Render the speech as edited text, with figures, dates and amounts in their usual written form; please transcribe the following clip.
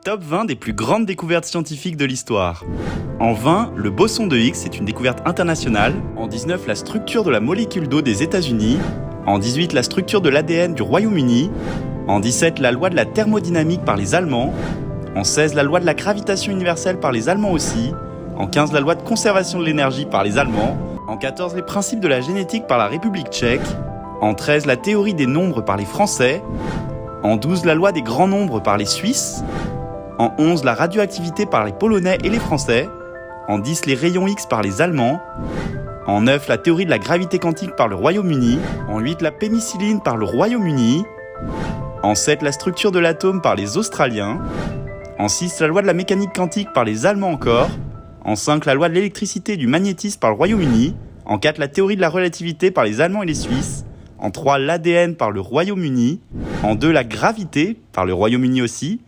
Top 20 des plus grandes découvertes scientifiques de l'histoire. En 20, le boson de Higgs est une découverte internationale. En 19, la structure de la molécule d'eau des États-Unis. En 18, la structure de l'ADN du Royaume-Uni. En 17, la loi de la thermodynamique par les Allemands. En 16, la loi de la gravitation universelle par les Allemands aussi. En 15, la loi de conservation de l'énergie par les Allemands. En 14, les principes de la génétique par la République tchèque. En 13, la théorie des nombres par les Français. En 12, la loi des grands nombres par les Suisses. En 11, la radioactivité par les Polonais et les Français. En 10, les rayons X par les Allemands. En 9, la théorie de la gravité quantique par le Royaume-Uni. En 8, la pénicilline par le Royaume-Uni. En 7, la structure de l'atome par les Australiens. En 6, la loi de la mécanique quantique par les Allemands encore. En 5, la loi de l'électricité et du magnétisme par le Royaume-Uni. En 4, la théorie de la relativité par les Allemands et les Suisses. En 3, l'ADN par le Royaume-Uni. En 2, la gravité par le Royaume-Uni aussi.